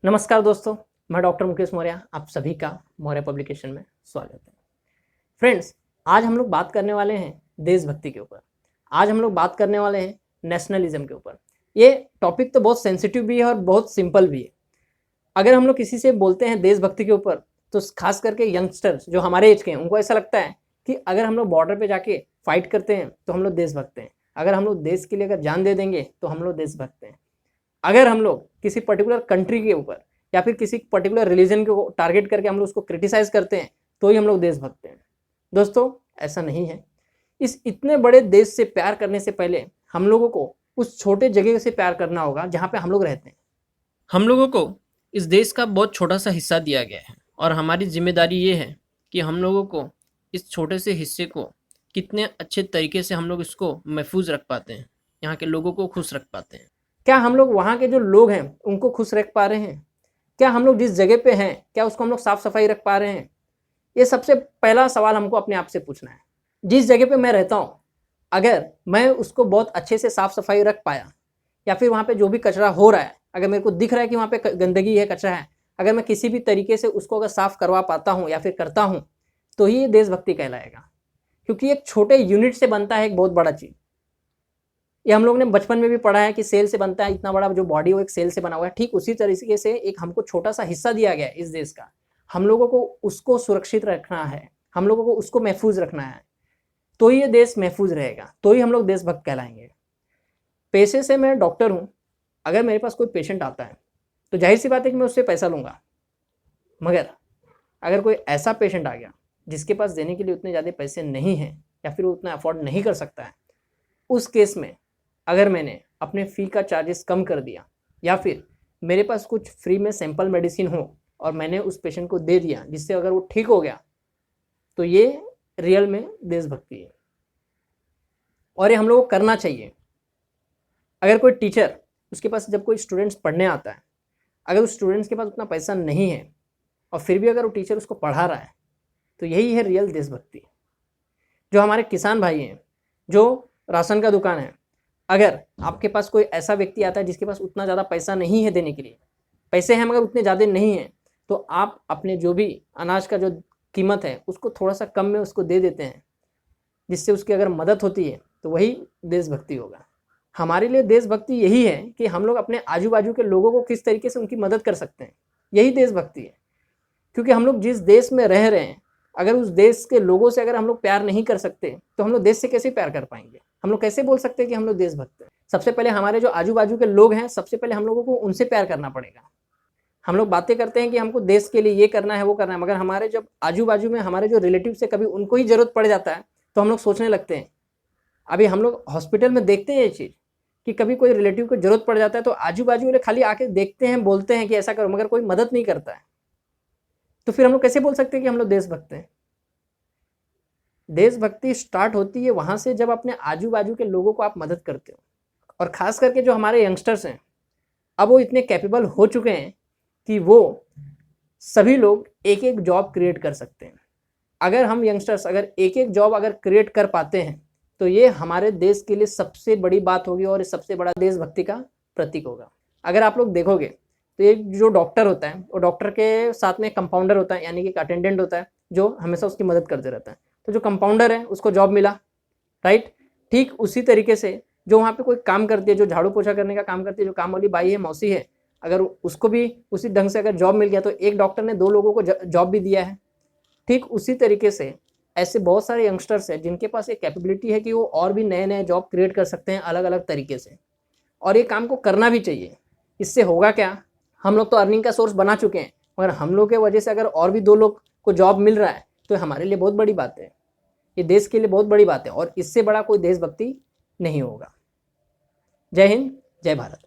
नमस्कार दोस्तों, मैं डॉक्टर मुकेश मौर्य, आप सभी का मौर्य पब्लिकेशन में स्वागत है। फ्रेंड्स, आज हम लोग बात करने वाले हैं देशभक्ति के ऊपर। आज हम लोग बात करने वाले हैं नेशनलिज्म के ऊपर। ये टॉपिक तो बहुत सेंसिटिव भी है और बहुत सिंपल भी है। अगर हम लोग किसी से बोलते हैं देशभक्ति के ऊपर, तो खास करके यंगस्टर्स जो हमारे एज के हैं, उनको ऐसा लगता है कि अगर हम लोग बॉर्डर पे जाके फाइट करते हैं तो हम लोग देशभक्त हैं। अगर हम लोग देश के लिए अगर जान दे देंगे तो हम लोग देशभक्त हैं। अगर हम लोग किसी पर्टिकुलर कंट्री के ऊपर या फिर किसी पर्टिकुलर रिलीजन को टारगेट करके हम लोग उसको क्रिटिसाइज करते हैं तो ही हम लोग देशभक्त हैं। दोस्तों, ऐसा नहीं है। इस इतने बड़े देश से प्यार करने से पहले हम लोगों को उस छोटे जगह से प्यार करना होगा जहाँ पे हम लोग रहते हैं। हम लोगों को इस देश का बहुत छोटा सा हिस्सा दिया गया है और हमारी जिम्मेदारी ये है कि हम लोगों को इस छोटे से हिस्से को कितने अच्छे तरीके से हम लोग इसको महफूज रख पाते हैं, यहाँ के लोगों को खुश रख पाते हैं। क्या हम लोग वहाँ के जो लोग हैं उनको खुश रख पा रहे हैं? क्या हम लोग जिस जगह पे हैं क्या उसको हम लोग साफ सफाई रख पा रहे हैं? ये सबसे पहला सवाल हमको अपने आप से पूछना है। जिस जगह पे मैं रहता हूँ, अगर मैं उसको बहुत अच्छे से साफ सफाई रख पाया या फिर वहाँ पे जो भी कचरा हो रहा है, अगर मेरे को दिख रहा है कि वहाँ पे गंदगी है, कचरा है, अगर मैं किसी भी तरीके से उसको अगर साफ करवा पाता हूँ या फिर करता हूँ, तो ही ये देशभक्ति कहलाएगा। क्योंकि एक छोटे यूनिट से बनता है एक बहुत बड़ा चीज़। ये हम लोग ने बचपन में भी पढ़ा है कि सेल से बनता है, इतना बड़ा जो बॉडी हो एक सेल से बना हुआ है। ठीक उसी तरीके से एक हमको छोटा सा हिस्सा दिया गया है इस देश का। हम लोगों को उसको सुरक्षित रखना है, हम लोगों को उसको महफूज रखना है, तो ही ये देश महफूज रहेगा, तो ही हम लोग देशभक्त कहलाएंगे। पैसे से मैं डॉक्टर हूँ, अगर मेरे पास कोई पेशेंट आता है तो जाहिर सी बात है कि मैं उससे पैसा लूँगा। मगर अगर कोई ऐसा पेशेंट आ गया जिसके पास देने के लिए उतने ज़्यादा पैसे नहीं हैं या फिर वो उतना अफोर्ड नहीं कर सकता है, उस केस में अगर मैंने अपने फ़ी का चार्जेस कम कर दिया या फिर मेरे पास कुछ फ्री में सैंपल मेडिसिन हो और मैंने उस पेशेंट को दे दिया जिससे अगर वो ठीक हो गया, तो ये रियल में देशभक्ति है और ये हम लोगों को करना चाहिए। अगर कोई टीचर, उसके पास जब कोई स्टूडेंट्स पढ़ने आता है, अगर उस स्टूडेंट्स के पास उतना पैसा नहीं है और फिर भी अगर वो टीचर उसको पढ़ा रहा है, तो यही है रियल देशभक्ति। जो हमारे किसान भाई हैं, जो राशन का दुकान है, अगर आपके पास कोई ऐसा व्यक्ति आता है जिसके पास उतना ज़्यादा पैसा नहीं है देने के लिए, पैसे हैं मगर उतने ज़्यादा नहीं हैं, तो आप अपने जो भी अनाज का जो कीमत है उसको थोड़ा सा कम में उसको दे देते हैं, जिससे उसकी अगर मदद होती है तो वही देशभक्ति होगा। हमारे लिए देशभक्ति यही है कि हम लोग अपने आजू बाजू के लोगों को किस तरीके से उनकी मदद कर सकते हैं, यही देशभक्ति है। क्योंकि हम लोग जिस देश में रह रहे हैं, अगर उस देश के लोगों से अगर हम लोग प्यार नहीं कर सकते तो हम लोग देश से कैसे प्यार कर पाएंगे? हम लोग कैसे बोल सकते हैं कि हम लोग देशभक्त हैं? सबसे पहले हमारे जो आजू बाजू के लोग हैं, सबसे पहले हम लोगों को उनसे प्यार करना पड़ेगा। हम लोग बातें करते हैं कि हमको देश के लिए ये करना है, वो करना है, मगर हमारे जब आजू बाजू में हमारे जो रिलेटिव से कभी उनको ही जरूरत पड़ जाता है तो हम लोग सोचने लगते हैं। अभी हम लोग हॉस्पिटल में देखते हैं ये चीज़ कि कभी कोई रिलेटिव को जरूरत पड़ जाता है तो आजू बाजू वाले खाली आके देखते हैं, बोलते हैं कि ऐसा करो, मगर कोई मदद नहीं करता है। तो फिर हम लोग कैसे बोल सकते हैं कि हम लोग देशभक्त हैं? देशभक्ति स्टार्ट होती है वहाँ से जब अपने आजू बाजू के लोगों को आप मदद करते हो। और ख़ास करके जो हमारे यंगस्टर्स हैं, अब वो इतने कैपेबल हो चुके हैं कि वो सभी लोग एक एक जॉब क्रिएट कर सकते हैं। अगर हम यंगस्टर्स अगर एक एक जॉब अगर क्रिएट कर पाते हैं तो ये हमारे देश के लिए सबसे बड़ी बात होगी और सबसे बड़ा देशभक्ति का प्रतीक होगा। अगर आप लोग देखोगे तो ये जो डॉक्टर होता है, वो डॉक्टर के साथ में कंपाउंडर होता है, यानी कि एक अटेंडेंट होता है जो हमेशा उसकी मदद करते रहता है। तो जो कंपाउंडर है उसको जॉब मिला, राइट? ठीक उसी तरीके से जो वहाँ पे कोई काम करती है, जो झाड़ू पोछा करने का काम करती है, जो काम वाली बाई है, मौसी है, अगर उसको भी उसी ढंग से अगर जॉब मिल गया तो एक डॉक्टर ने दो लोगों को जॉब भी दिया है। ठीक उसी तरीके से ऐसे बहुत सारे यंगस्टर्स हैं जिनके पास एक कैपेबिलिटी है कि वो और भी नए नए जॉब क्रिएट कर सकते हैं अलग अलग तरीके से, और ये काम को करना भी चाहिए। इससे होगा क्या, हम लोग तो अर्निंग का सोर्स बना चुके हैं, मगर हम लोग के वजह से अगर और भी दो लोग को जॉब मिल रहा है तो हमारे लिए बहुत बड़ी बात है, ये देश के लिए बहुत बड़ी बात है, और इससे बड़ा कोई देशभक्ति नहीं होगा। जय हिंद, जय भारत।